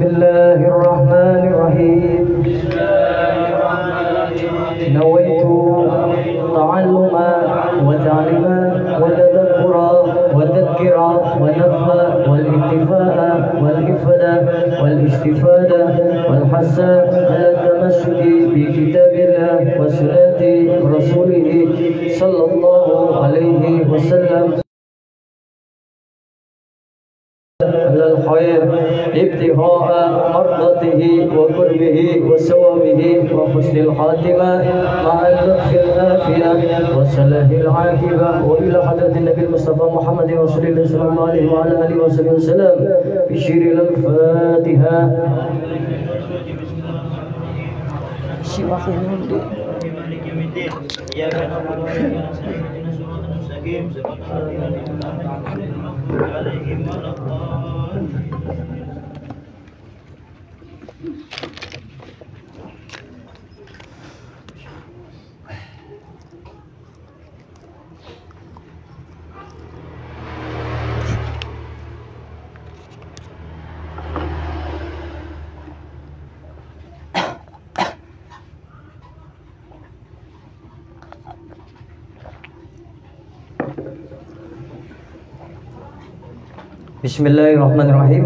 الله الرحمن الرحيم نويت تعلما وتعليما وتذكرا وتذكرا ونفعا والانتفاع والإفادة والاستفادة والحث على التمسك بكتاب الله وسنة رسوله صلى الله عليه وسلم على الخير ابتغاء مرضاته وقربه وثوابه وحسن الخاتمة مع اللطف العافية وصلاح العاقبة وإلى حضرة النبي المصطفى محمد رسول الله صلى الله عليه وعلى آله وصحبه وسلم بشير الفاتحة. Bismillahirrahmanirrahim.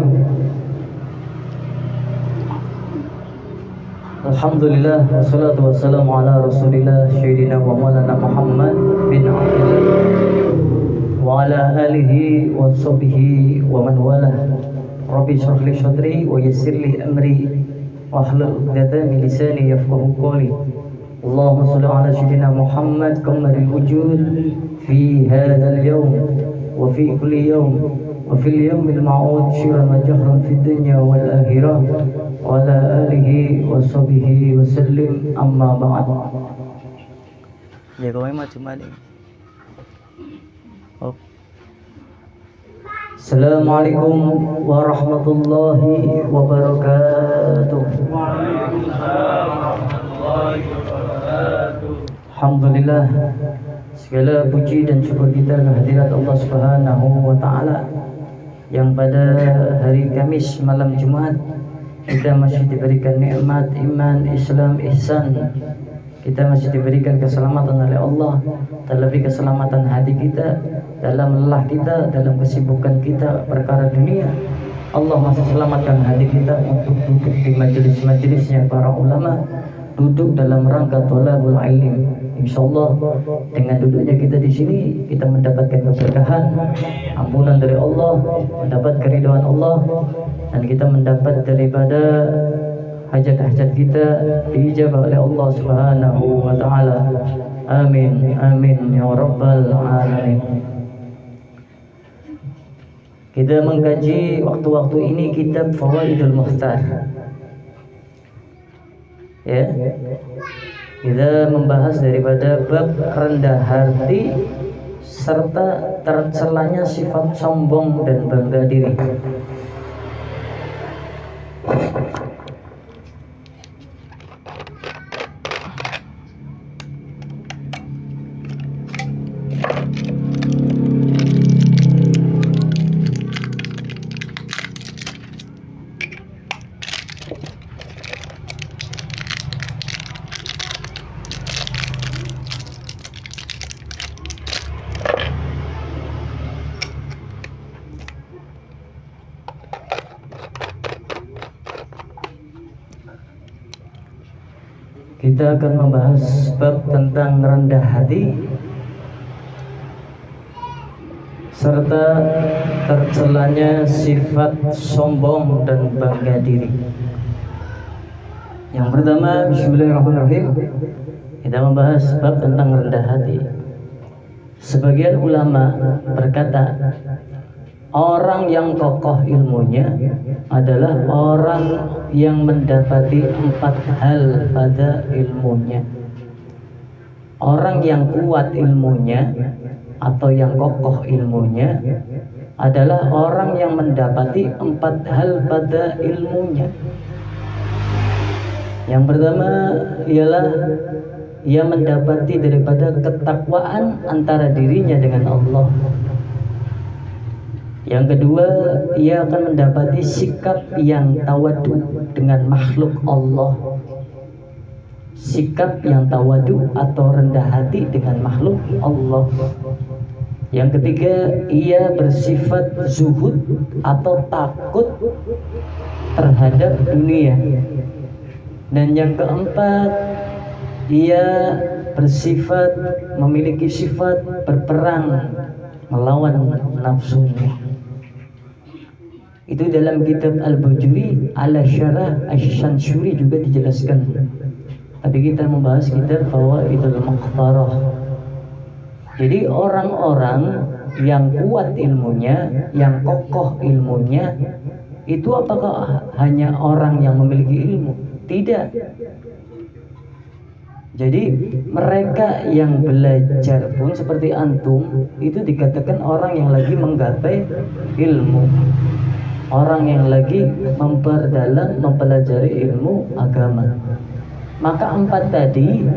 Alhamdulillah wassalatu wassalamu ala Rasulillah Sayyidina wa maulana Muhammad bin Abdillah wa ala alihi wa sahbihi wa man walah. Rabbi shrah li sadri wa yassir li amri wa hlul 'uqdatam min lisani yafqahu qawli. Allahumma shalli ala Sayyidina Muhammad kamalil wujud fi hadzal yawm wa fi kulli yawm وفي اليوم الموعود شرا وجهرا في الدنيا والآخرة وعلى آله وصحبه وسلم أما بعد. Ya kau macam mana? Assalamualaikum warahmatullahi wabarakatuh. Alhamdulillah, segala puji dan syukur kita kehadirat Allah Subhanahu wa taala yang pada hari Kamis malam Jumat kita masih diberikan nikmat iman, Islam, ihsan. Kita masih diberikan keselamatan oleh Allah, terlebih keselamatan hati kita dalam lelah kita, dalam kesibukan kita perkara dunia. Allah masih selamatkan hati kita untuk duduk di majelis-majelisnya para ulama, duduk dalam rangka thalabul ilm. Insyaallah dengan duduknya kita di sini kita mendapatkan keberkahan, ampunan dari Allah, mendapat keridhaan Allah, dan kita mendapat daripada hajat-hajat kita diijabah oleh Allah Subhanahu wa taala. Amin amin ya rabbal alamin. Kita mengkaji waktu-waktu ini kitab Fawaidul Mukhtar. Ya. Kita membahas daripada bab rendah hati serta tercelanya sifat sombong dan bangga diri. Kita akan membahas bab tentang rendah hati serta tercelanya sifat sombong dan bangga diri. Yang pertama, bismillahirrahmanirrahim, kita membahas bab tentang rendah hati. Sebagian ulama berkata, orang yang kokoh ilmunya adalah orang yang mendapati 4 hal pada ilmunya. Orang yang kuat ilmunya atau yang kokoh ilmunya adalah orang yang mendapati 4 hal pada ilmunya. Yang pertama ialah ia mendapati daripada ketakwaan antara dirinya dengan Allah. Yang kedua, ia akan mendapati sikap yang tawadu dengan makhluk Allah. Sikap yang tawadu atau rendah hati dengan makhluk Allah. Yang ketiga, ia bersifat zuhud atau takut terhadap dunia. Dan yang keempat, ia bersifat memiliki sifat berperang melawan nafsunya. Itu dalam kitab Al-Bajuri ala Syarah Asy-Syansyuri juga dijelaskan. Tapi kita membahas kitab Fawaidul Mukhtarah. Jadi orang-orang yang kuat ilmunya, yang kokoh ilmunya, itu apakah hanya orang yang memiliki ilmu? Tidak. Jadi mereka yang belajar pun seperti antum, itu dikatakan orang yang lagi menggapai ilmu, orang yang lagi memperdalam, mempelajari ilmu agama. Maka empat tadi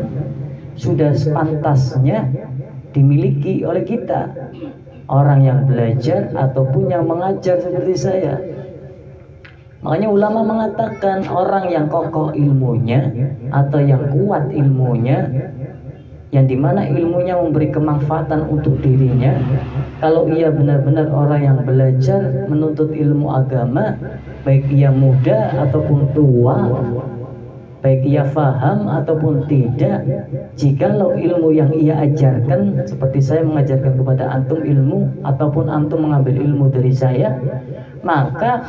sudah sepantasnya dimiliki oleh kita, orang yang belajar ataupun yang mengajar seperti saya. Makanya ulama mengatakan orang yang kokoh ilmunya atau yang kuat ilmunya, yang dimana ilmunya memberi kemanfaatan untuk dirinya, kalau ia benar-benar orang yang belajar menuntut ilmu agama, baik ia muda ataupun tua, baik ia faham ataupun tidak, jikalau ilmu yang ia ajarkan, seperti saya mengajarkan kepada antum ilmu ataupun antum mengambil ilmu dari saya, maka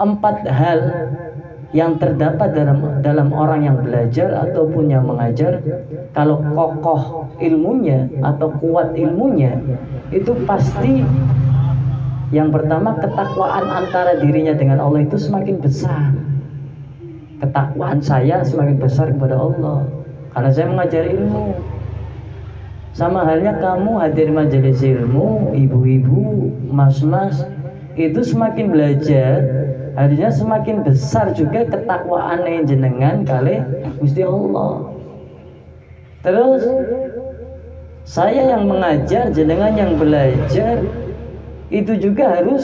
empat hal yang terdapat dalam orang yang belajar ataupun yang mengajar, kalau kokoh ilmunya atau kuat ilmunya, itu pasti yang pertama, ketakwaan antara dirinya dengan Allah itu semakin besar. Ketakwaan saya semakin besar kepada Allah karena saya mengajar ilmu. Sama halnya kamu hadir majelis ilmu, ibu-ibu, mas-mas, itu semakin belajar, artinya semakin besar juga ketakwaan yang jenengan kali Gusti Allah. Terus saya yang mengajar, jenengan yang belajar, itu juga harus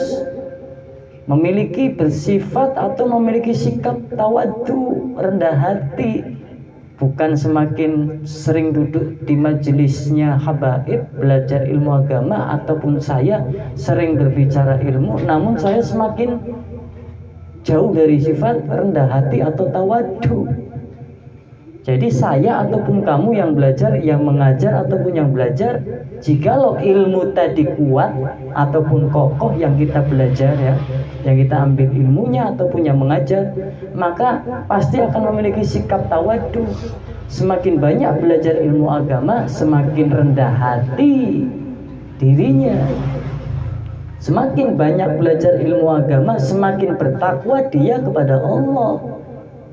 memiliki bersifat atau memiliki sikap tawadu, rendah hati. Bukan semakin sering duduk di majelisnya habaib belajar ilmu agama, ataupun saya sering berbicara ilmu, namun saya semakin jauh dari sifat rendah hati atau tawadu. Jadi saya ataupun kamu yang belajar, yang mengajar ataupun yang belajar, jikalau ilmu tadi kuat ataupun kokoh yang kita belajar ya, yang kita ambil ilmunya ataupun yang mengajar, maka pasti akan memiliki sikap tawadu. Semakin banyak belajar ilmu agama, semakin rendah hati dirinya. Semakin banyak belajar ilmu agama, semakin bertakwa dia kepada Allah.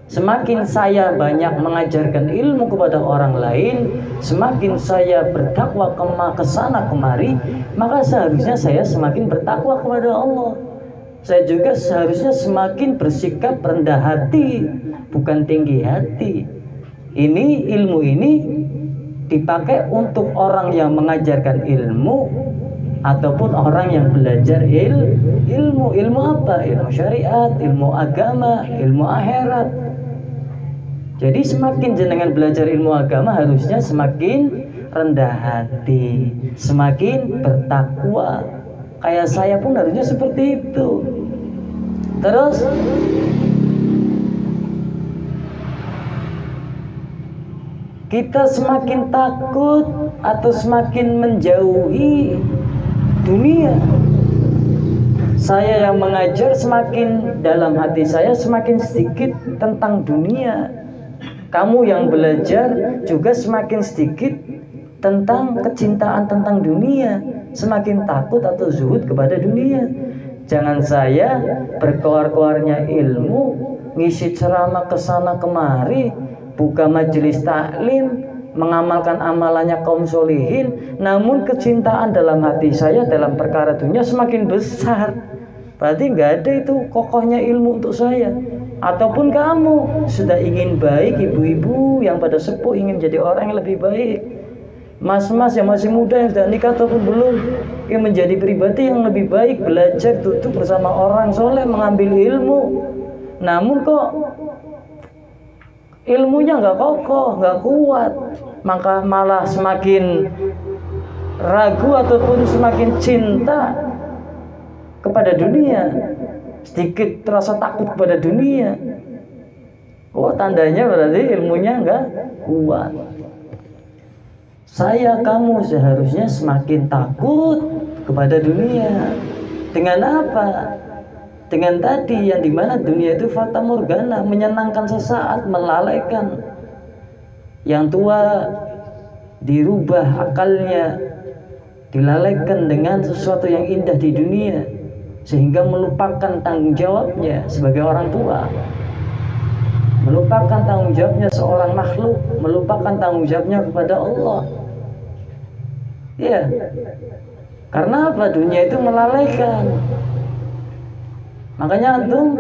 Semakin saya banyak mengajarkan ilmu kepada orang lain, semakin saya bertakwa kesana kemari, maka seharusnya saya semakin bertakwa kepada Allah. Saya juga seharusnya semakin bersikap rendah hati, bukan tinggi hati. Ini ilmu ini dipakai untuk orang yang mengajarkan ilmu ataupun orang yang belajar ilmu. Ilmu apa? Ilmu syariat, ilmu agama, ilmu akhirat. Jadi semakin jenengan belajar ilmu agama, harusnya semakin rendah hati, semakin bertakwa. Kayak saya pun harusnya seperti itu. Terus kita semakin takut atau semakin menjauhi dunia. Saya yang mengajar, semakin dalam hati saya semakin sedikit tentang dunia. Kamu yang belajar juga semakin sedikit tentang kecintaan tentang dunia, semakin takut atau zuhud kepada dunia. Jangan saya berkeluar-keluarnya ilmu, ngisi ceramah kesana kemari, buka majelis taklim, mengamalkan amalannya kaum solihin, namun kecintaan dalam hati saya dalam perkara dunia semakin besar. Berarti nggak ada itu kokohnya ilmu untuk saya. Ataupun kamu sudah ingin baik, ibu-ibu yang pada sepuh ingin jadi orang yang lebih baik, Mas-mas yang masih muda yang sudah nikah ataupun belum, yang menjadi pribadi yang lebih baik, belajar duduk bersama orang soleh, mengambil ilmu. Namun kok ilmunya nggak kokoh, nggak kuat, maka malah semakin ragu ataupun semakin cinta kepada dunia, sedikit terasa takut kepada dunia. Oh, tandanya berarti ilmunya nggak kuat. Saya, kamu seharusnya semakin takut kepada dunia. Dengan apa? Dengan tadi yang dimana dunia itu fata morgana, menyenangkan sesaat, melalaikan. Yang tua dirubah akalnya, dilalaikan dengan sesuatu yang indah di dunia, sehingga melupakan tanggung jawabnya sebagai orang tua, melupakan tanggung jawabnya seorang makhluk, melupakan tanggung jawabnya kepada Allah. Ya, karena apa? Dunia itu melalaikan. Makanya antum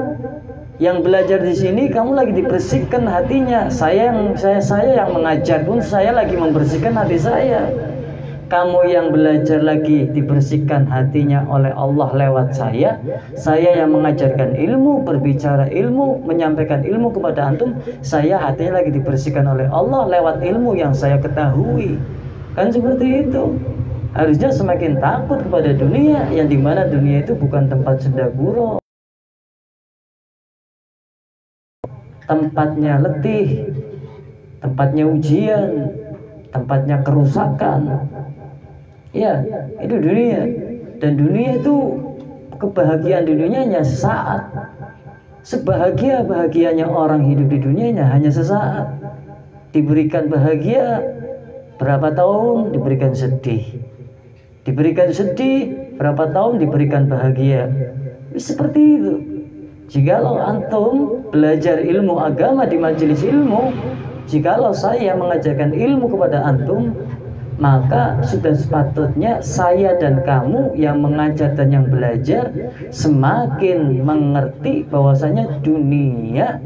yang belajar di sini, kamu lagi dibersihkan hatinya. Saya yang mengajar pun saya lagi membersihkan hati saya. Kamu yang belajar lagi dibersihkan hatinya oleh Allah lewat saya yang mengajarkan ilmu, berbicara ilmu, menyampaikan ilmu kepada antum. Saya hatinya lagi dibersihkan oleh Allah lewat ilmu yang saya ketahui. Kan seperti itu. Harusnya semakin takut kepada dunia, yang dimana dunia itu bukan tempat sendaguro, tempatnya letih, tempatnya ujian, tempatnya kerusakan. Ya, itu dunia. Dan dunia itu, kebahagiaan di dunia hanya sesaat. Sebahagia-bahagianya orang hidup di dunia hanya sesaat. Diberikan bahagia berapa tahun, diberikan sedih. Diberikan sedih berapa tahun, diberikan bahagia. Seperti itu. Jikalau antum belajar ilmu agama di majelis ilmu, jikalau saya mengajarkan ilmu kepada antum, maka sudah sepatutnya saya dan kamu yang mengajar dan yang belajar semakin mengerti bahwasanya dunia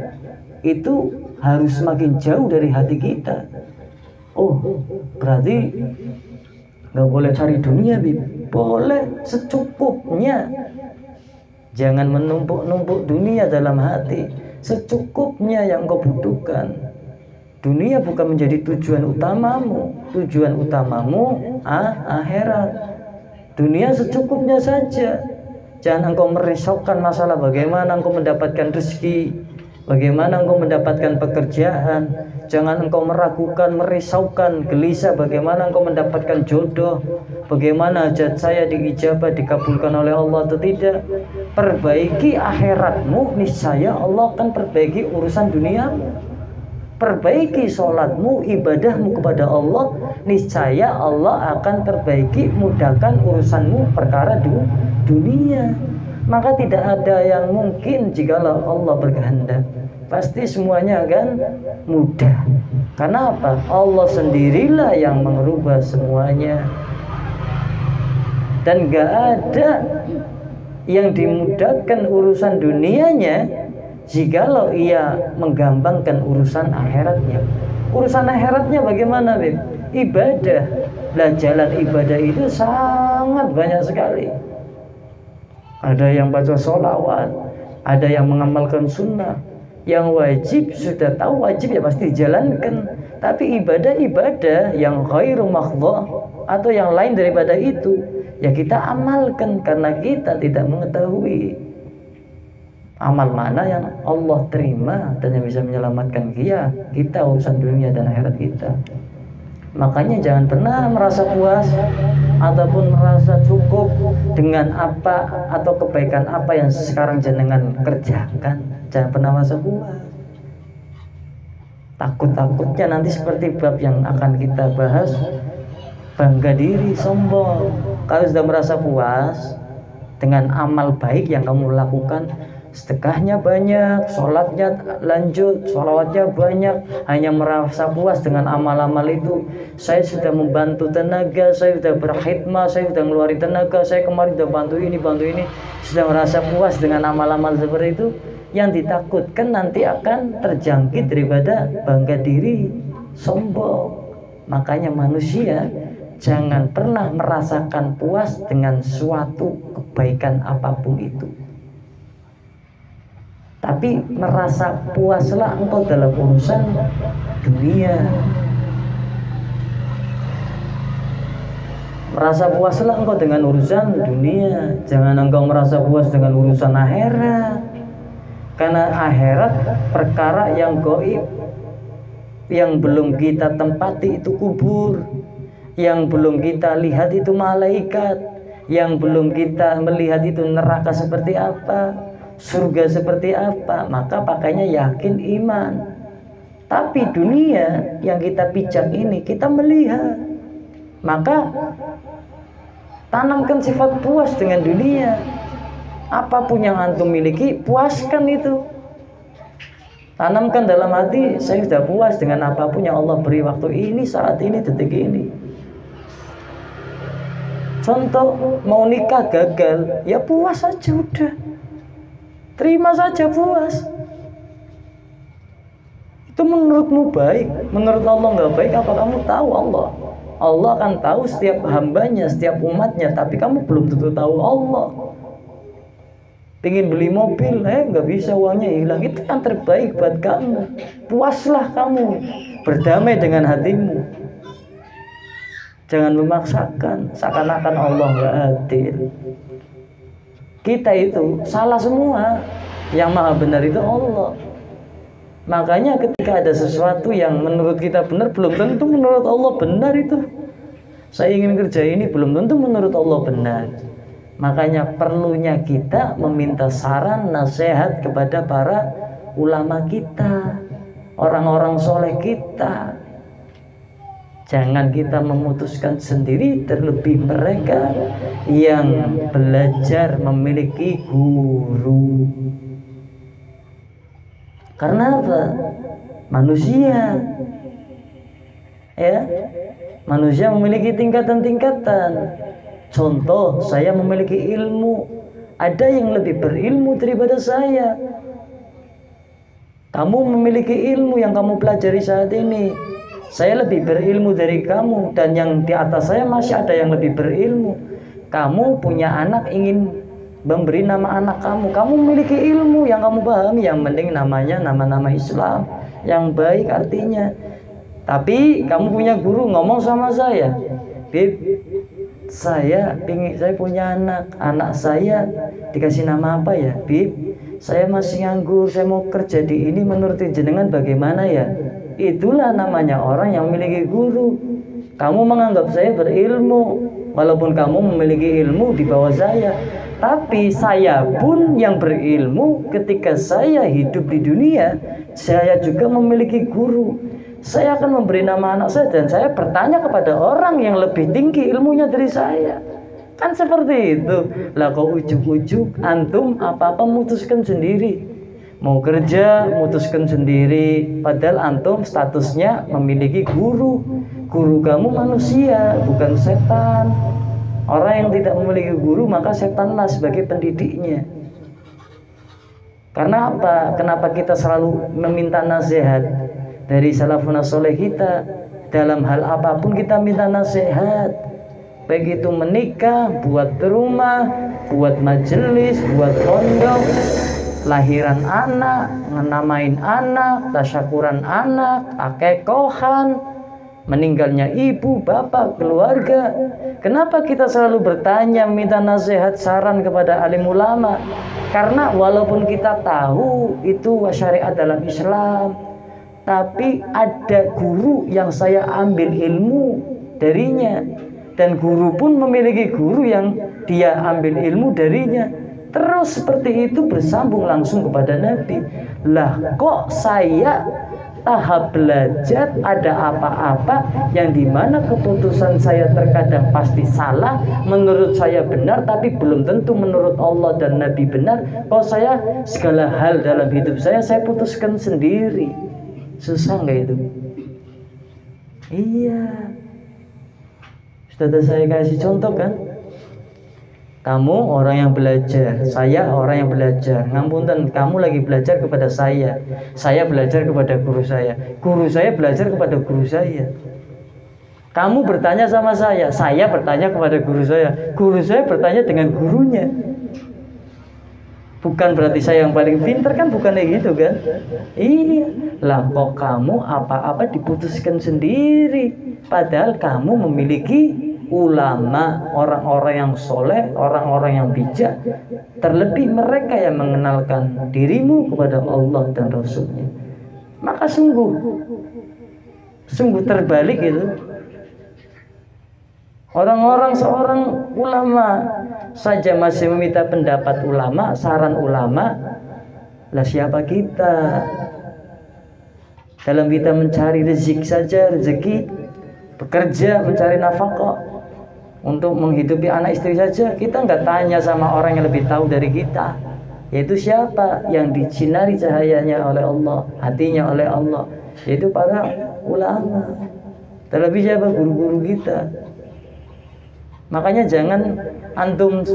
itu harus semakin jauh dari hati kita. Oh, berarti nggak boleh cari dunia, Bib. Boleh secukupnya. Jangan menumpuk-numpuk dunia dalam hati. Secukupnya yang kau butuhkan. Dunia bukan menjadi tujuan utamamu. Tujuan utamamu akhirat. Dunia secukupnya saja. Jangan engkau merisaukan masalah bagaimana engkau mendapatkan rezeki, bagaimana engkau mendapatkan pekerjaan. Jangan engkau meragukan, merisaukan, gelisah bagaimana engkau mendapatkan jodoh, bagaimana hajat saya diijabah, dikabulkan oleh Allah atau tidak. Perbaiki akhiratmu, niscaya Allah akan perbaiki urusan duniamu. Perbaiki sholatmu, ibadahmu kepada Allah, niscaya Allah akan perbaiki, mudahkan urusanmu perkara dunia. Maka tidak ada yang mungkin jikalau Allah berkehendak. Pasti semuanya akan mudah. Karena apa? Allah sendirilah yang merubah semuanya. Dan gak ada yang dimudahkan urusan dunianya jikalau ia menggampangkan urusan akhiratnya. Urusan akhiratnya bagaimana, Bib? Ibadah. Nah, jalan ibadah itu sangat banyak sekali. Ada yang baca sholawat, ada yang mengamalkan sunnah. Yang wajib sudah tahu wajib ya pasti dijalankan. Tapi ibadah-ibadah yang khairu makhdhah atau yang lain daripada itu, ya kita amalkan karena kita tidak mengetahui amal mana yang Allah terima dan yang bisa menyelamatkan kita urusan dunia dan akhirat kita. Makanya jangan pernah merasa puas ataupun merasa cukup dengan apa atau kebaikan apa yang sekarang jenengan kerjakan. Jangan pernah merasa puas. Takut-takutnya nanti seperti bab yang akan kita bahas, bangga diri, sombong. Kalau sudah merasa puas dengan amal baik yang kamu lakukan, sedekahnya banyak, sholatnya lanjut, sholawatnya banyak, hanya merasa puas dengan amal-amal itu. Saya sudah membantu tenaga, saya sudah berkhidmah, saya sudah ngeluarin tenaga, saya kemarin sudah bantu ini, sudah merasa puas dengan amal-amal seperti itu. Yang ditakutkan nanti akan terjangkit daripada bangga diri, sombong. Makanya manusia jangan pernah merasakan puas dengan suatu kebaikan apapun itu. Tapi merasa puaslah engkau dalam urusan dunia. Merasa puaslah engkau dengan urusan dunia. Jangan engkau merasa puas dengan urusan akhirat. Karena akhirat perkara yang gaib, yang belum kita tempati itu kubur, yang belum kita lihat itu malaikat, yang belum kita melihat itu neraka seperti apa, surga seperti apa. Maka pakainya yakin iman. Tapi dunia yang kita pijak ini kita melihat. Maka tanamkan sifat puas dengan dunia. Apapun yang antum miliki, puaskan itu. Tanamkan dalam hati, saya sudah puas dengan apapun yang Allah beri waktu ini, saat ini, detik ini. Contoh, mau nikah gagal, ya puas saja udah. Terima saja puas. Itu menurutmu baik, menurut Allah nggak baik, apa kamu tahu Allah? Allah akan tahu setiap hambanya, setiap umatnya, tapi kamu belum tentu tahu Allah. Pengen beli mobil, nggak bisa, uangnya hilang. Itu yang terbaik buat kamu. Puaslah kamu, berdamai dengan hatimu. Jangan memaksakan, seakan-akan Allah nggak adil. Kita itu salah semua. Yang maha benar itu Allah. Makanya ketika ada sesuatu yang menurut kita benar, belum tentu menurut Allah benar itu. Saya ingin kerja ini, belum tentu menurut Allah benar. Makanya perlunya kita meminta saran, nasihat kepada para ulama kita, orang-orang soleh kita. Jangan kita memutuskan sendiri, terlebih mereka yang belajar memiliki guru. Karena apa? Manusia, ya, manusia memiliki tingkatan-tingkatan. Contoh, saya memiliki ilmu, ada yang lebih berilmu daripada saya. Kamu memiliki ilmu yang kamu pelajari saat ini, saya lebih berilmu dari kamu, dan yang di atas saya masih ada yang lebih berilmu. Kamu punya anak, ingin memberi nama anak kamu, kamu memiliki ilmu yang kamu pahami, yang penting namanya nama-nama Islam yang baik artinya. Tapi kamu punya guru, ngomong sama saya, Bib, saya punya anak saya dikasih nama apa ya, Bib? Saya masih nganggur, saya mau kerja di ini, menurut jenengan bagaimana ya? Itulah namanya orang yang memiliki guru. Kamu menganggap saya berilmu, walaupun kamu memiliki ilmu di bawah saya. Tapi saya pun yang berilmu, ketika saya hidup di dunia, saya juga memiliki guru. Saya akan memberi nama anak saya, dan saya bertanya kepada orang yang lebih tinggi ilmunya dari saya. Kan seperti itu. Lah kok ujuk-ujuk antum apa-apa mutuskan sendiri. Mau kerja mutuskan sendiri, padahal antum statusnya memiliki guru. Guru kamu manusia, bukan setan. Orang yang tidak memiliki guru, maka setanlah sebagai pendidiknya. Karena apa? Kenapa kita selalu meminta nasihat dari salafun soleh kita? Dalam hal apapun kita minta nasihat. Baik itu menikah, buat rumah, buat majelis, buat pondok, lahiran anak, ngenamain anak, tasyakuran anak, akekohan, meninggalnya ibu, bapak, keluarga. Kenapa kita selalu bertanya, minta nasihat, saran kepada alim ulama? Karena walaupun kita tahu itu syariat dalam Islam, tapi ada guru yang saya ambil ilmu darinya, dan guru pun memiliki guru yang dia ambil ilmu darinya. Terus seperti itu bersambung langsung kepada Nabi. Lah kok saya tahap belajar ada apa-apa yang dimana keputusan saya terkadang pasti salah, menurut saya benar, tapi belum tentu menurut Allah dan Nabi benar. Kok saya segala hal dalam hidup saya putuskan sendiri. Susah nggak itu? Iya. Sudah saya kasih contoh kan? Kamu orang yang belajar, saya orang yang belajar. Ngapunten, kamu lagi belajar kepada saya belajar kepada guru saya belajar kepada guru saya. Kamu bertanya sama saya bertanya kepada guru saya bertanya dengan gurunya. Bukan berarti saya yang paling pintar kan, bukan kayak gitu kan? Iya, lah kok kamu apa-apa diputuskan sendiri, padahal kamu memiliki ulama, orang-orang yang soleh, orang-orang yang bijak, terlebih mereka yang mengenalkan dirimu kepada Allah dan Rasulnya. Maka sungguh terbalik itu. Orang-orang seorang ulama saja masih meminta pendapat ulama, saran ulama. Lah siapa kita? Dalam kita mencari rezeki, bekerja, mencari nafkah untuk menghidupi anak istri saja, kita nggak tanya sama orang yang lebih tahu dari kita. Yaitu siapa? Yang dicinari cahayanya oleh Allah, hatinya oleh Allah, yaitu para ulama. Terlebih siapa? Guru-guru kita. Makanya jangan antum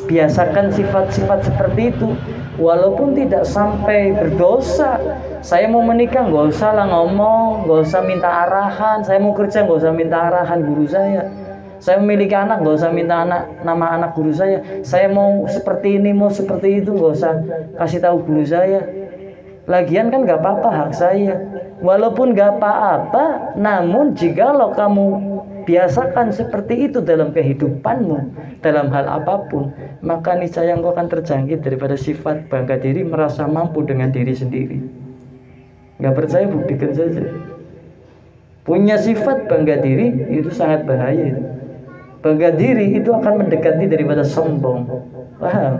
biasakan sifat-sifat seperti itu, walaupun tidak sampai berdosa. Saya mau menikah, nggak usah lah ngomong, nggak usah minta arahan. Saya mau kerja, nggak usah minta arahan guru saya. Saya memiliki anak, nggak usah minta nama anak guru saya. Saya mau seperti ini, mau seperti itu, nggak usah kasih tahu guru saya. Lagian kan nggak apa-apa, hak saya. Walaupun nggak apa-apa, namun jikalau kamu biasakan seperti itu dalam kehidupanmu, dalam hal apapun, maka niscaya engkau akan terjangkit daripada sifat bangga diri, merasa mampu dengan diri sendiri. Gak percaya, buktikan saja. Punya sifat bangga diri itu sangat bahaya. Bangga diri itu akan mendekati daripada sombong. Paham?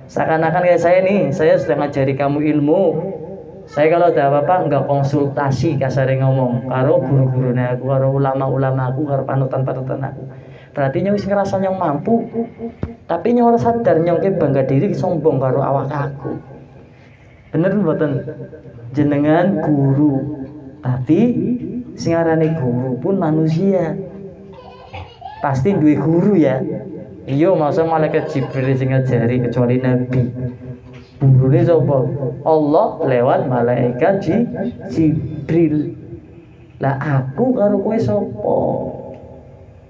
Seakan-akan kayak saya nih, saya sudah ngajari kamu ilmu. Saya kalau ada apa-apa nggak konsultasi, kasarnya ngomong karo guru-gurunya aku, karo ulama-ulama aku, karo panutan-panutan aku. Berarti wis ngerasa nyong mampu, tapi nyong ora sadar nyong ke bangga diri sombong karo awak aku. Bener mboten? Jenengan guru, tapi sing arane guru pun manusia. Pasti duwe guru ya. Iya, masa malaikat Jibril sing ngajari kecuali nabi. Gurune sapa? Allah lewat malaikat Jibril. Lah aku karo kowe sapa?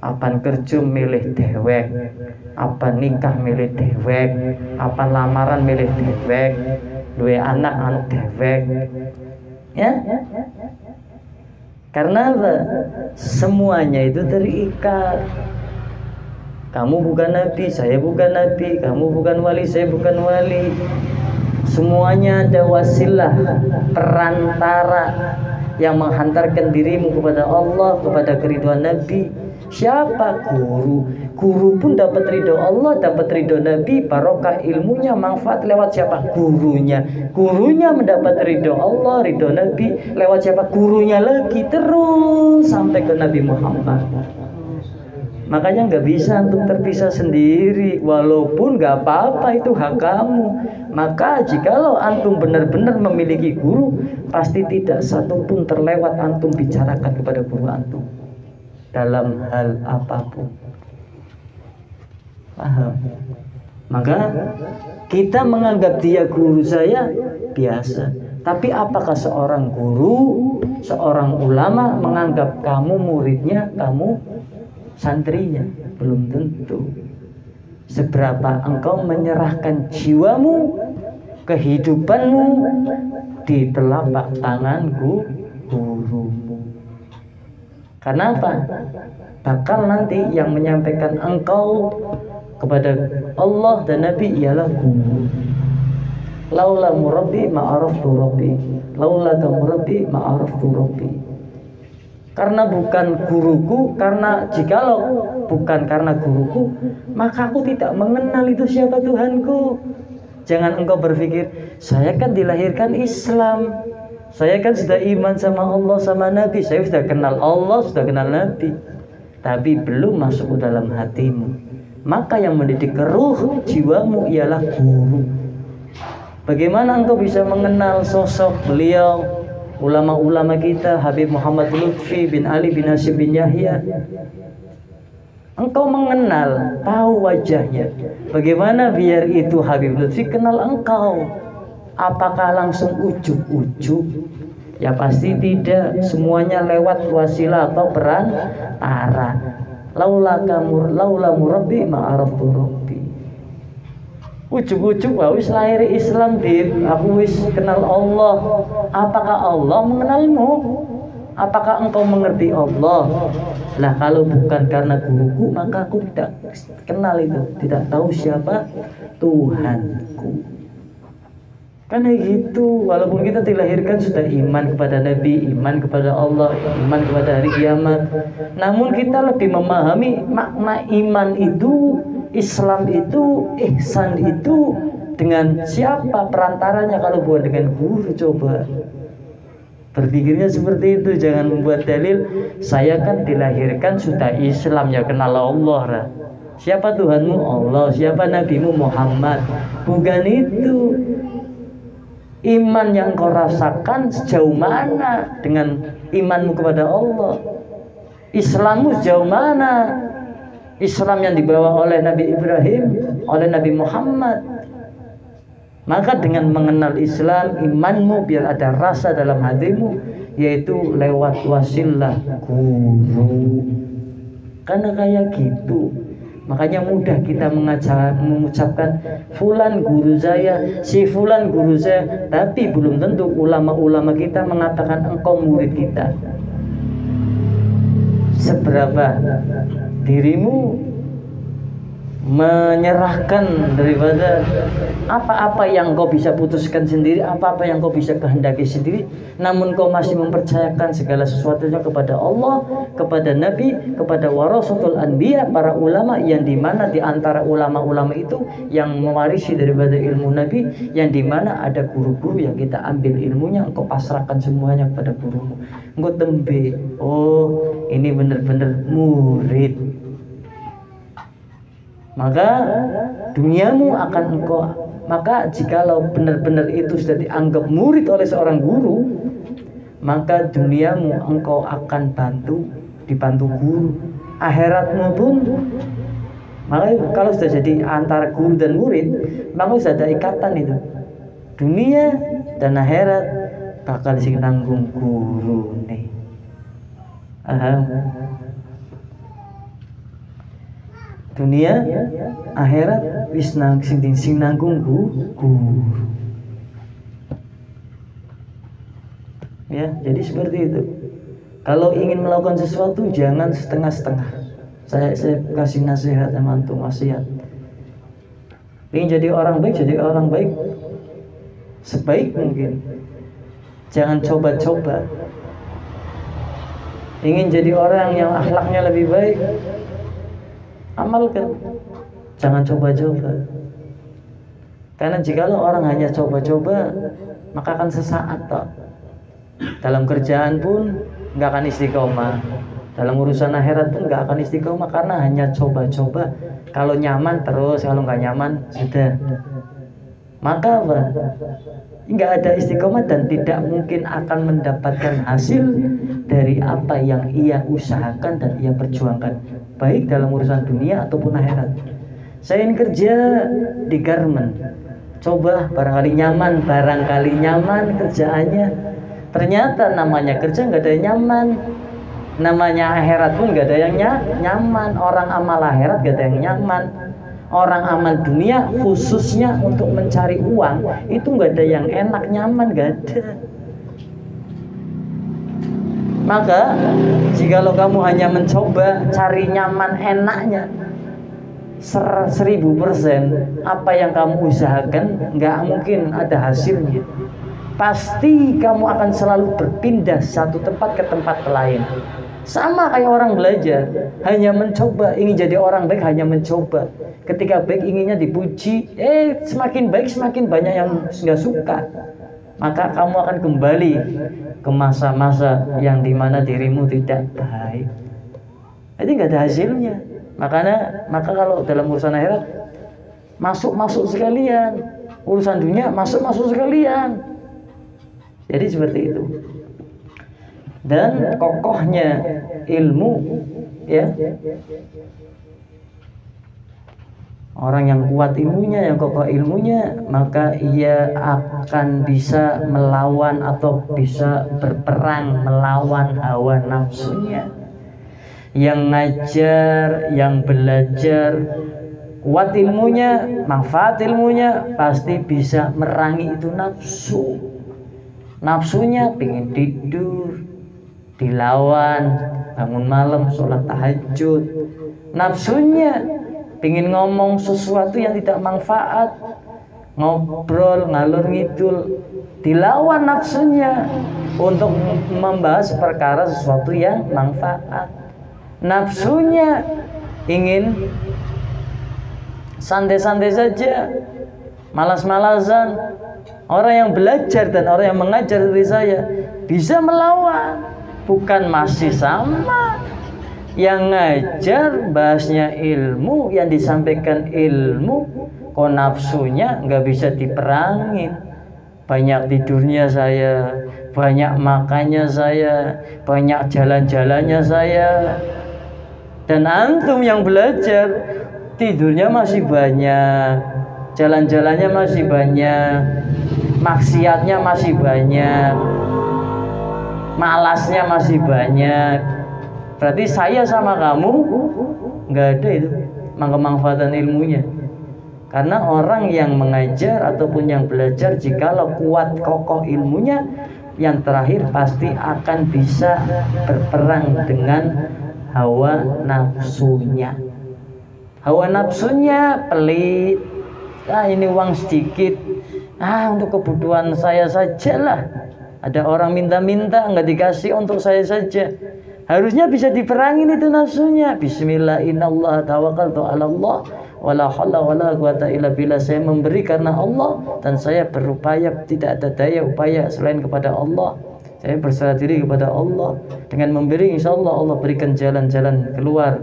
Apan kerja milih dewek, apan nikah milih dewek, apan lamaran milih dewek, duwe anak dewek. Ya? Karena apa? Semuanya itu terikat. Kamu bukan nabi, saya bukan nabi, kamu bukan wali, saya bukan wali. Semuanya ada wasilah, perantara yang menghantarkan dirimu kepada Allah, kepada keridhaan Nabi. Siapa? Guru. Guru pun dapat ridho Allah, dapat ridho Nabi, barokah ilmunya, manfaat lewat siapa? Gurunya. Gurunya mendapat ridho Allah, ridho Nabi, lewat siapa? Gurunya lagi, terus sampai ke Nabi Muhammad. Makanya nggak bisa untuk terpisah sendiri, walaupun nggak apa-apa, itu hak kamu. Maka jikalau antum benar-benar memiliki guru, pasti tidak satupun terlewat antum bicarakan kepada guru antum dalam hal apapun. Paham? Maka kita menganggap dia guru saya biasa. Tapi apakah seorang guru, seorang ulama menganggap kamu muridnya, kamu santrinya? Belum tentu. Seberapa engkau menyerahkan jiwamu, kehidupanmu di telapak tangan gurumu. Karena apa? Bakal nanti yang menyampaikan engkau kepada Allah dan Nabi ialah guru. Laula murabbi ma'araftu rabbi, laula murabbi ma'araftu rabbi. Karena bukan guruku, karena jikalau bukan karena guruku, maka aku tidak mengenal itu siapa Tuhanku. Jangan engkau berpikir, saya kan dilahirkan Islam, saya kan sudah iman sama Allah, sama Nabi, saya sudah kenal Allah, sudah kenal Nabi, tapi belum masuk ke dalam hatimu. Maka yang mendidik ruh jiwamu ialah guru. Bagaimana engkau bisa mengenal sosok beliau, ulama-ulama kita, Habib Muhammad Lutfi bin Ali bin Hashim bin Yahya? Engkau mengenal, tahu wajahnya. Bagaimana biar itu Habib Lutfi kenal engkau? Apakah langsung ujuk-ujuk? Ya pasti tidak, semuanya lewat wasilah atau perantara. Laula murabbi ma'araftu rabbi. Ujug-ujug wis lahir Islam, aku wis kenal Allah. Apakah Allah mengenalmu? Apakah engkau mengerti Allah? Lah kalau bukan karena guruku, maka aku tidak kenal itu, tidak tahu siapa Tuhanku. Karena gitu, walaupun kita dilahirkan sudah iman kepada Nabi, iman kepada Allah, iman kepada hari kiamat, namun kita lebih memahami makna iman itu, Islam itu, ihsan itu dengan siapa perantaranya kalau bukan dengan guru. Coba berpikirnya seperti itu, jangan membuat dalil saya kan dilahirkan sudah Islam, ya kenal Allah lah. Siapa Tuhanmu? Allah. Siapa Nabimu? Muhammad. Bukan itu. Iman yang kau rasakan sejauh mana dengan imanmu kepada Allah? Islammu sejauh mana? Islam yang dibawa oleh Nabi Ibrahim, oleh Nabi Muhammad. Maka dengan mengenal Islam, imanmu biar ada rasa dalam hatimu, yaitu lewat wasilah guru. Karena kayak gitu, makanya mudah kita mengucapkan fulan guru saya, si fulan guru saya, tapi belum tentu ulama-ulama kita mengatakan engkau murid kita. Seberapa dirimu menyerahkan daripada apa-apa yang kau bisa putuskan sendiri, apa-apa yang kau bisa kehendaki sendiri, namun kau masih mempercayakan segala sesuatunya kepada Allah, kepada Nabi, kepada warasatul anbiya, para ulama, yang dimana di antara ulama-ulama itu yang mewarisi daripada ilmu Nabi, yang dimana ada guru-guru yang kita ambil ilmunya, engkau pasrahkan semuanya kepada gurumu. Engkau tembe, oh ini benar-benar murid. Maka duniamu akan engkau, maka jikalau benar-benar itu sudah dianggap murid oleh seorang guru, maka duniamu engkau akan dibantu guru. Akhiratmu pun, maka kalau sudah jadi antara guru dan murid, maka sudah ada ikatan itu. Dunia dan akhirat bakal sing nanggung guru nih. Dunia, akhirat wis sing nanggung guru. Ya, jadi seperti itu. Kalau ingin melakukan sesuatu jangan setengah-setengah. Saya kasih nasihat sama antum, wasiat. Ingin jadi orang baik, jadi orang baik sebaik mungkin. Jangan coba-coba. Ingin jadi orang yang akhlaknya lebih baik, amalkan, jangan coba-coba. Karena jikalau orang hanya coba-coba, maka akan sesaat toh. Dalam kerjaan pun nggak akan istiqomah. Dalam urusan akhirat pun nggak akan istiqomah karena hanya coba-coba. Kalau nyaman terus, kalau nggak nyaman sudah. Maka apa? Nggak ada istiqomah dan tidak mungkin akan mendapatkan hasil dari apa yang ia usahakan dan ia perjuangkan, baik dalam urusan dunia ataupun akhirat. Saya ingin kerja di garment, coba barangkali nyaman kerjaannya. Ternyata namanya kerja nggak ada yang nyaman, namanya akhirat pun nggak ada yang nyaman. Orang amal akhirat nggak ada yang nyaman. Orang amal dunia khususnya untuk mencari uang itu nggak ada yang enak nyaman, nggak ada. Maka jikalau kamu hanya mencoba cari nyaman enaknya 1000%, apa yang kamu usahakan nggak mungkin ada hasilnya. Pasti kamu akan selalu berpindah satu tempat ke tempat lain. Sama kayak orang belajar, hanya mencoba, ingin jadi orang baik hanya mencoba. Ketika baik inginnya dipuji, semakin baik semakin banyak yang nggak suka. Maka kamu akan kembali ke masa-masa yang dimana dirimu tidak baik. Jadi nggak ada hasilnya. Maka kalau dalam urusan akhirat masuk sekalian, urusan dunia masuk sekalian. Jadi seperti itu. Dan kokohnya ilmu, ya. Orang yang kuat ilmunya, yang kokoh ilmunya, maka ia akan bisa melawan atau bisa berperang melawan hawa nafsunya. Yang ngajar, yang belajar, kuat ilmunya, manfaat ilmunya, pasti bisa merangi itu nafsu. Nafsunya pengen tidur, dilawan, bangun malam, sholat tahajud. Nafsunya pengen ngomong sesuatu yang tidak manfaat, ngobrol ngalur ngidul, dilawan nafsunya untuk membahas perkara sesuatu yang manfaat. Nafsunya ingin santai-santai saja, malas-malasan. Orang yang belajar dan orang yang mengajar dari saya bisa melawan, bukan masih sama. Yang ngajar bahasnya ilmu, yang disampaikan ilmu, kok nafsunya nggak bisa diperangin. Banyak tidurnya saya, banyak makannya saya, banyak jalan-jalannya saya. Dan antum yang belajar, tidurnya masih banyak, jalan-jalannya masih banyak, maksiatnya masih banyak, malasnya masih banyak. Berarti saya sama kamu nggak ada itu kemanfaatan ilmunya. Karena orang yang mengajar ataupun yang belajar, jikalau kuat kokoh ilmunya, yang terakhir pasti akan bisa berperang dengan hawa nafsunya. Hawa nafsunya pelit, ini uang sedikit, untuk kebutuhan saya sajalah. Ada orang minta-minta nggak dikasih, untuk saya saja. Harusnya bisa diperangin itu nafsunya. Bismillah, innallaha tawakkaltu 'ala Allah wala haula wala quwata illa billah. Saya memberi karena Allah dan saya berupaya, tidak ada daya upaya selain kepada Allah. Saya berserah diri kepada Allah. Dengan memberi, insya Allah Allah berikan jalan-jalan keluar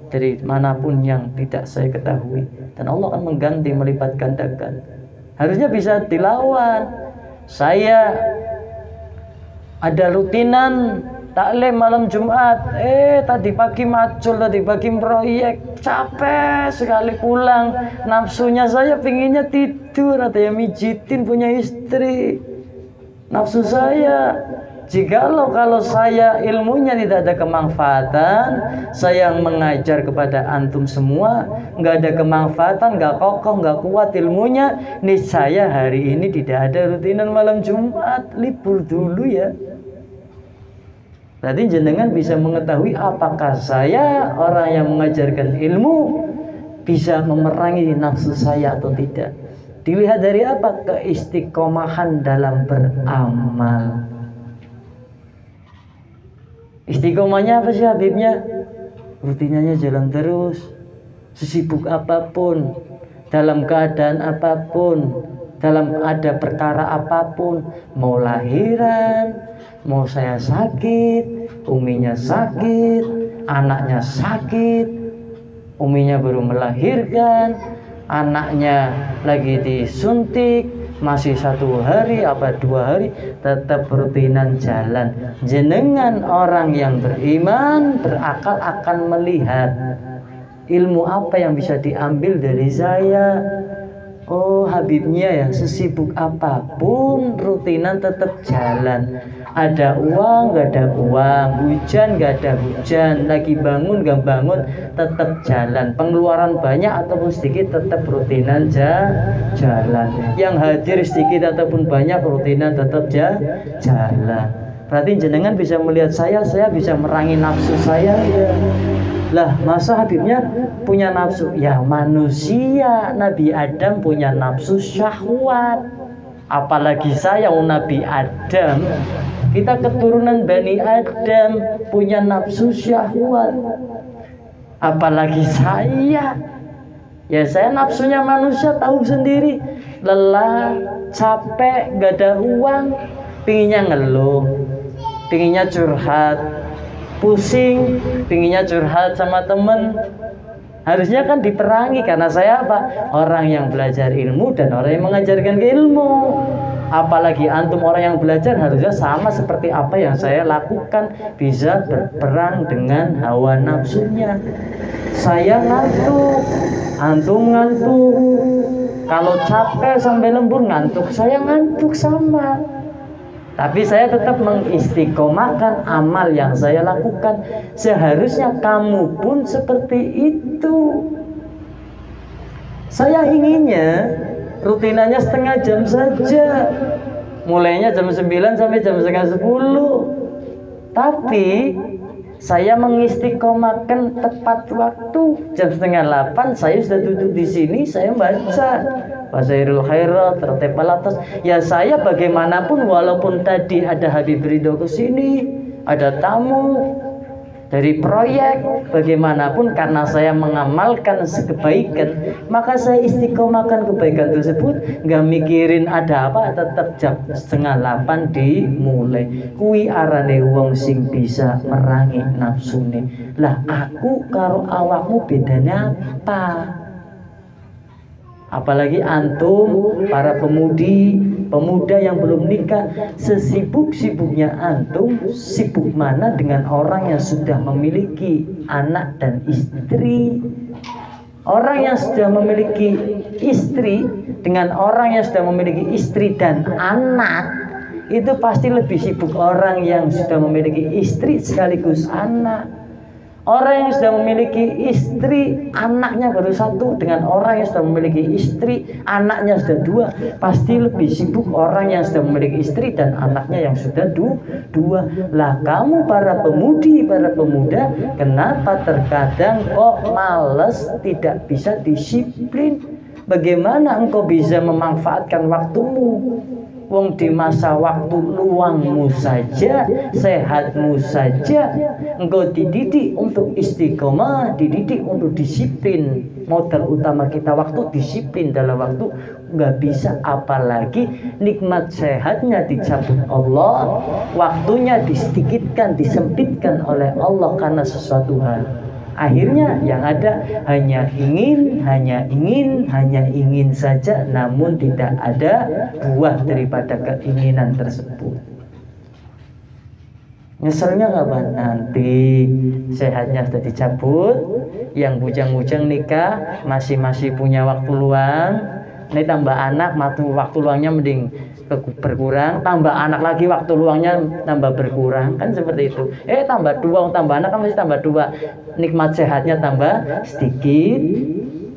dari manapun yang tidak saya ketahui, dan Allah akan mengganti, melipat gandakan. Harusnya bisa dilawan. Saya ada rutinan taklim malam Jumat, tadi pagi macul, tadi pagi proyek, capek sekali pulang. Nafsunya saya pinginnya tidur, ada yang mijitin, punya istri. Nafsu saya, jikalau kalau saya ilmunya tidak ada kemanfaatan, saya mengajar kepada antum semua, nggak ada kemanfaatan, nggak kokoh, nggak kuat ilmunya, niscaya hari ini tidak ada rutinan malam Jumat, libur dulu ya. Berarti jenengan bisa mengetahui apakah saya orang yang mengajarkan ilmu bisa memerangi nafsu saya atau tidak. Dilihat dari apa? Keistiqomahan dalam beramal. Istiqomahnya apa sih Habibnya? Rutinanya jalan terus, sesibuk apapun, dalam keadaan apapun, dalam ada perkara apapun, mau lahiran, mau saya sakit, uminya sakit, anaknya sakit, uminya baru melahirkan, anaknya lagi disuntik, masih 1 hari apa 2 hari, tetap rutinan jalan. Jenengan orang yang beriman, berakal akan melihat ilmu apa yang bisa diambil dari saya. Oh, Habibnya ya, sesibuk apapun rutinan tetap jalan. Ada uang, gak ada uang, hujan, gak ada hujan, lagi bangun, gak bangun, tetap jalan. Pengeluaran banyak ataupun sedikit, tetap rutinan jalan. Yang hadir sedikit ataupun banyak, rutinan tetap jalan. Berarti jenengan bisa melihat saya bisa merangi nafsu saya ya. Lah, masa Habibnya punya nafsu? Ya manusia, Nabi Adam punya nafsu syahwat. Apalagi saya Nabi Adam, kita keturunan Bani Adam, punya nafsu syahwat. Apalagi saya. Ya saya nafsunya manusia, tahu sendiri. Lelah, capek, gak ada uang, pinginnya ngeluh, pinginnya curhat, pusing, pinginnya curhat sama temen. Harusnya kan diperangi, karena saya apa? Orang yang belajar ilmu dan orang yang mengajarkan ilmu. Apalagi antum orang yang belajar harusnya sama seperti apa yang saya lakukan, bisa berperang dengan hawa nafsunya. Saya ngantuk, antum ngantuk. Kalau capek sampai lembur ngantuk, saya ngantuk sama. Tapi saya tetap mengistiqomahkan amal yang saya lakukan. Seharusnya kamu pun seperti itu. Saya inginnya rutinannya setengah jam saja, mulainya jam 9 sampai jam setengah 10. Tapi saya mengistiqomahkan tepat waktu. Jam setengah 8 saya sudah duduk di sini, saya baca Wasairul Khairat, tertepal atas. Ya saya bagaimanapun, walaupun tadi ada Habib Ridho ke sini, ada tamu dari proyek, bagaimanapun karena saya mengamalkan kebaikan, maka saya istiqomahkan kebaikan tersebut. Nggak mikirin ada apa, tetap jam setengah 8 dimulai. Kui arane wong sing bisa merangi nafsune. Lah aku karo awakmu bedanya apa? Apalagi antum para pemuda yang belum nikah, sesibuk-sibuknya antum, sibuk mana dengan orang yang sudah memiliki anak dan istri? Orang yang sudah memiliki istri dengan orang yang sudah memiliki istri dan anak, itu pasti lebih sibuk orang yang sudah memiliki istri sekaligus anak. Orang yang sudah memiliki istri, anaknya baru 1, dengan orang yang sudah memiliki istri, anaknya sudah 2, pasti lebih sibuk orang yang sudah memiliki istri dan anaknya yang sudah 2. Lah kamu para pemudi, para pemuda, kenapa terkadang kok males, tidak bisa disiplin? Bagaimana engkau bisa memanfaatkan waktumu? Wong di masa waktu luangmu saja, sehatmu saja, engkau dididik untuk istiqomah, dididik untuk disiplin. Modal utama kita waktu, disiplin dalam waktu. Nggak bisa, apalagi nikmat sehatnya dicabut Allah, waktunya disedikitkan, disempitkan oleh Allah karena sesuatu hal. Akhirnya yang ada hanya ingin saja, namun tidak ada buah daripada keinginan tersebut. Nyeselnya kapan? Nanti sehatnya sudah dicabut, yang bujang-bujang nikah masih punya waktu luang. Ini tambah anak, waktu luangnya mending berkurang, tambah anak lagi waktu luangnya tambah berkurang, kan seperti itu. Tambah 2, tambah anak kan masih tambah 2, nikmat sehatnya tambah sedikit,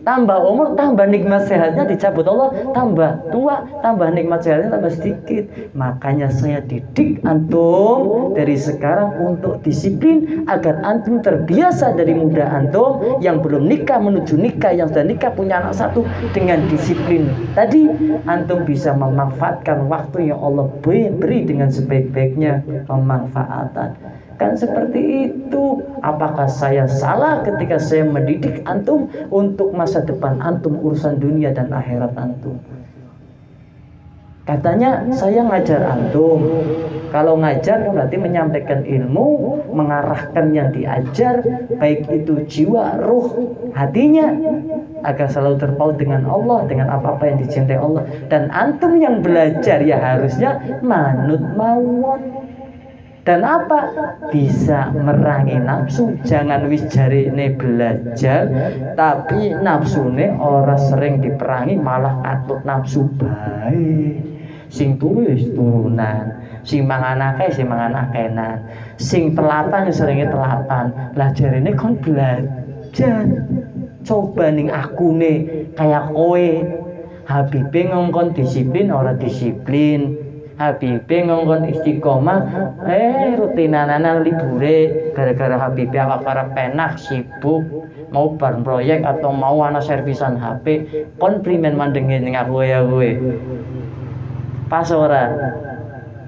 tambah umur, tambah nikmat sehatnya dicabut Allah, tambah tua, tambah nikmat sehatnya tambah sedikit. Makanya saya didik antum dari sekarang untuk disiplin, agar antum terbiasa dari muda antum yang belum nikah menuju nikah, yang sudah nikah punya anak 1, dengan disiplin tadi antum bisa memanfaatkan waktu yang Allah beri dengan sebaik-baiknya pemanfaatan. Kan seperti itu. Apakah saya salah ketika saya mendidik antum untuk masa depan antum, urusan dunia dan akhirat antum? Katanya saya ngajar antum. Kalau ngajar berarti menyampaikan ilmu, mengarahkan yang diajar, baik itu jiwa, ruh, hatinya, agar selalu terpaut dengan Allah, dengan apa-apa yang dicintai Allah. Dan antum yang belajar ya harusnya manut mawon. Dan apa? Bisa merangi nafsu. Jangan wis jarine belajar tapi nafsune ora sering diperangi, malah katut nafsu bae. Sing turu wis turunan, sing mangan akeh sing mangan akenan, sing telatan seringe telatan. Lah jarine kon belajar. Coba ning akune kayak kowe. Habibe ngongkon disiplin ora disiplin. Habibe ngongkon istiqomah, rutinanana libure gara-gara Habibe para penak sibuk mau bar proyek atau mau ana servisan HP, kon primen mandenge ning aku ya kowe. Pas ora?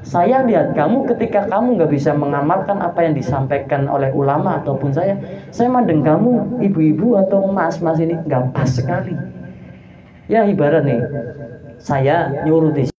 Saya lihat kamu ketika kamu nggak bisa mengamalkan apa yang disampaikan oleh ulama ataupun saya mandeng kamu ibu-ibu atau mas-mas ini nggak pas sekali. Ya ibarat nih, saya nyuruh di